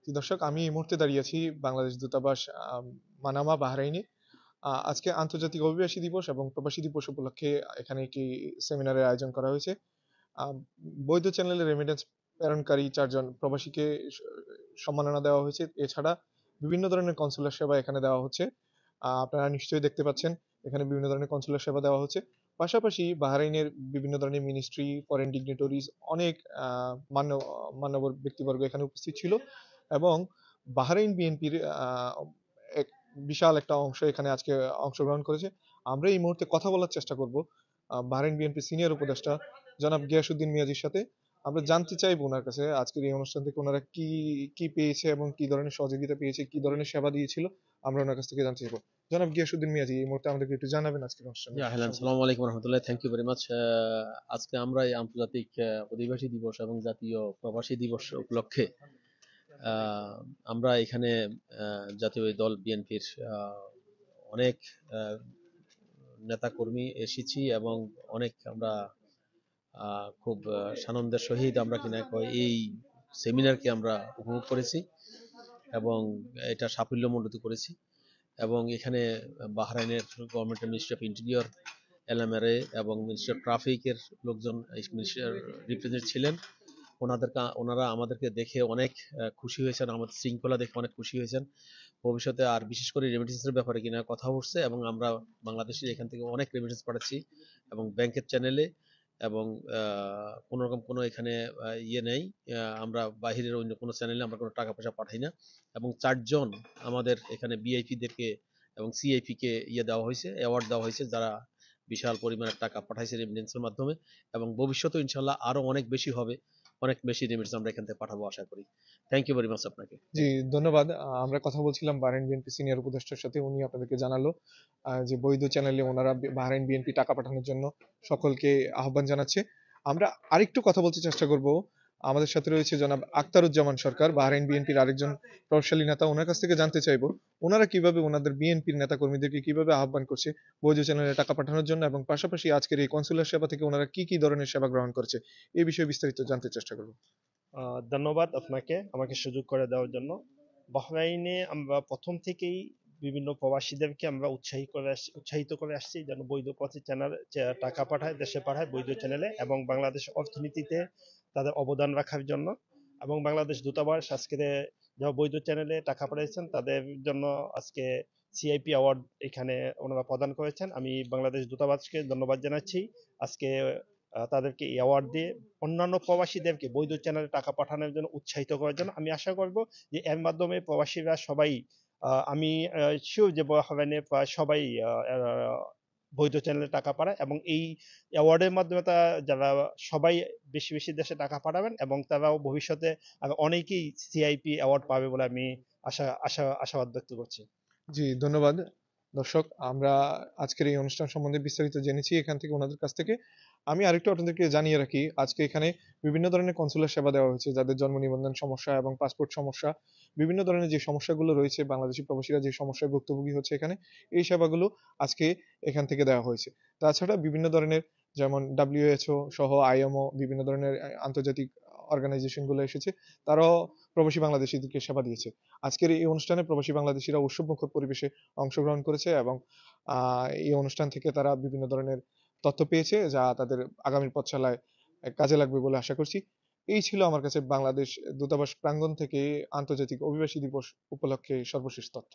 দর্শক, আমি এই মুহূর্তে দাঁড়িয়ে আছি বাংলাদেশ দূতাবাস মানামা, বাহরাইনে। আজকে আন্তর্জাতিক অভিবাসী দিবস এবং প্রবাসী দিবস উপলক্ষে এখানে একটি সেমিনারের আয়োজন করা হয়েছে। আম, বৈধ চ্যানেলে রেমিটেন্স প্রেরণকারী 4 জন প্রবাসীকে স- সম্মাননা দেওয়া হয়েছে। এছাড়া বিভিন্ন ধরনের কনসুলার সেবা এখানে দেওয়া হচ্ছে। আপনারা নিশ্চয়ই দেখতে পাচ্ছেন, এখানে বিভিন্ন ধরনের কনসুলার সেবা দেওয়া হচ্ছে। পাশাপাশি বাহরাইনের বিভিন্ন ধরনের মিনিস্ট্রি, ফরেন ডিগনিটরিজ, অনেক মান্যবর ব্যক্তিবর্গ এখানে উপস্থিত ছিল। এবং বাহরাইন বিএনপির এক বিশাল একটা অংশ এখানে আজকে অংশগ্রহণ করেছে। আমরা এই মুহূর্তে কথা বলার চেষ্টা করব বাহরাইন বিএনপি সিনিয়র উপদেষ্টা জনাব গিয়াসউদ্দিন মিয়াজির সাথে। আমরা জানতে চাইবো ওনার কাছে আজকের এই অনুষ্ঠান থেকে ওনারা কি কি পেয়েছে এবং কি ধরনের সহযোগিতা পেয়েছে, কি ধরনের সেবা দিয়েছিল, আমরা ওনার কাছ থেকে জানতে চাইবো। জনাব গিয়াসউদ্দিন মিয়াজি, এই মুহূর্তে আমাদেরকে একটু জানাবেন আজকের অনুষ্ঠানের হ্যালো, সংক্ষিপ্ত। সালামু আলাইকুম রহমতুল্লাহ। Thank you very much. আজকে আমরা এই আন্তর্জাতিক অধিবাসী দিবস এবং জাতীয় প্রবাসী দিবস উপলক্ষে আহ, আমরা এখানে জাতীয় দল বিএনপির অনেক আহ, নেতাকর্মী এসেছি এবং অনেক আমরা খুব সানন্দের সহিত আমরা কিনা এই সেমিনারকে আমরা উপভোগ করেছি এবং এটা সাফল্যমণ্ডিত করেছি। এবং এখানে বাহরাইনের গভর্নমেন্টের মিনিস্ট্রি অফ ইন্টেরিয়র, এলএমআরএ এবং মিনিস্ট্রি অফ ট্রাফিকের লোকজন এই মিনিস্ট্রির রিপ্রেজেন্ট ছিলেন। ওনারা আমাদেরকে দেখে অনেক খুশি হয়েছেন, আমাদের শৃঙ্খলা দেখে অনেক খুশি হয়েছেন। ভবিষ্যতে আর বিশেষ করে রেমিটেন্সের ব্যাপারে কিনা কথা উঠছে এবং আমরা বাংলাদেশের এখান থেকে অনেক রেমিটেন্স পাঠাচ্ছি এবং ব্যাংকের চ্যানেলে এবং কোনো রকম কোনো এখানে ইয়ে নেই। আমরা বাহিরের অন্য কোনো চ্যানেলে আমরা কোনো টাকা পয়সা পাঠাই না। এবং 4 জন আমাদের এখানে বিআইপিদেরকে এবং সিআইপি কে ইয়ে দেওয়া হয়েছে, অ্যাওয়ার্ড দেওয়া হয়েছে, যারা বিশাল পরিমাণের টাকা পাঠাইছে রেমিটেন্সের মাধ্যমে। এবং ভবিষ্যতে ইনশাল্লাহ আরো অনেক বেশি হবে, অনেক বেশি রেমিটেন্স আমরা এখান থেকে পাঠাবো আশা করি। থ্যাংক ইউ ভেরি মাচ আপনাকে। জি, ধন্যবাদ। আমরা কথা বলছিলাম বাহরাইন বিএনপি সিনিয়র উপদেষ্টার সাথে। উনি আপনাদেরকে জানালো যে বৈধ চ্যানেলে ওনারা বাহরাইন বিএনপি টাকা পাঠানোর জন্য সকলকে আহ্বান জানাচ্ছে। আমরা আরেকটু কথা বলতে চেষ্টা করব। আমাদের সাথে রয়েছে জনাব আক্তারুজ্জামান সরকার, বাহরাইন বিএনপির আরেকজন প্রভাবশালী নেতা। ওনার কাছ থেকে জানতে চাইবো ওনারা কিভাবে ওনাদের বিএনপির নেতা কর্মীদেরকে কিভাবে আহ্বান করছে বৈধ চ্যানেলে টাকা পাঠানোর জন্য, এবং পাশাপাশি আজকের এই কনসুলার সেবা থেকে ওনারা কি কি ধরনের সেবা গ্রহণ করছে, এই বিষয়ে বিস্তারিত জানতে চেষ্টা করব। ধন্যবাদ আপনাকে আমাকে সুযোগ করে দেওয়ার জন্য। বাহরাইনে আমরা প্রথম থেকেই বিভিন্ন প্রবাসীদেরকে আমরা উৎসাহিত করে আসছি যেন বৈধ পথে চ্যানেল টাকা পাঠায়, দেশে পাঠায় বৈধ চ্যানেলে, এবং বাংলাদেশ অর্থনীতিতে তাদের অবদান রাখার জন্য। এবং বাংলাদেশ দূতাবাস আজকে যারা বৈধ চ্যানেলে টাকা পাঠিয়েছেন তাদের জন্য আজকে সিআইপি অ্যাওয়ার্ড এখানে ওনারা প্রদান করেছেন। আমি বাংলাদেশ দূতাবাসকে ধন্যবাদ জানাচ্ছি আজকে তাদেরকে এই অ্যাওয়ার্ড দিয়ে অন্যান্য প্রবাসীদেরকে বৈধ চ্যানেলে টাকা পাঠানোর জন্য উৎসাহিত করার জন্য। আমি আশা করব যে এর মাধ্যমে প্রবাসীরা সবাই, আমি শিওর যে বাহরাইনে প্রায় সবাই বৈধ চ্যানেলে টাকা পাঠায়, এবং এই অ্যাওয়ার্ডের মাধ্যমে তারা যারা সবাই বেশি বেশি দেশে টাকা পাঠাবেন এবং তারাও ভবিষ্যতে আরো অনেকেই সিআইপি অ্যাওয়ার্ড পাবে বলে আমি আশাবাদ ব্যক্ত করছি। জি, ধন্যবাদ। দর্শক, আমরা আজকের এই অনুষ্ঠান সম্বন্ধে বিস্তারিত জেনেছি এখান থেকে, ওনাদের কাছ থেকে। আমি আরেকটু আপনাদেরকে জানিয়ে রাখি, আজকে এখানে বিভিন্ন ধরনের কনসুলার সেবা দেওয়া হয়েছে। যাদের জন্ম নিবন্ধন সমস্যা এবং পাসপোর্ট সমস্যা, বিভিন্ন ধরনের যে সমস্যাগুলো রয়েছে, বাংলাদেশি প্রবাসীরা যে সমস্যায় ভুক্তভোগী হচ্ছে এখানে, এই সেবাগুলো আজকে এখান থেকে দেওয়া হয়েছে। তাছাড়া বিভিন্ন ধরনের, যেমন ডাব্লিউএইচও সহ আইএমও, বিভিন্ন ধরনের আন্তর্জাতিক অর্গানাইজেশন গুলো এসেছে, তারাও প্রবাসী বাংলাদেশিদেরকে সেবা দিয়েছে। আজকের এই অনুষ্ঠানে প্রবাসী বাংলাদেশিরা উৎসবমুখর পরিবেশে অংশগ্রহণ করেছে এবং এই অনুষ্ঠান থেকে তারা বিভিন্ন ধরনের তথ্য পেয়েছে, যা তাদের আগামীর পথচলায় কাজে লাগবে বলে আশা করছি। এই ছিল আমার কাছে বাংলাদেশ দূতাবাস প্রাঙ্গণ থেকে আন্তর্জাতিক অভিবাসী দিবস উপলক্ষে সর্বশেষ তথ্য।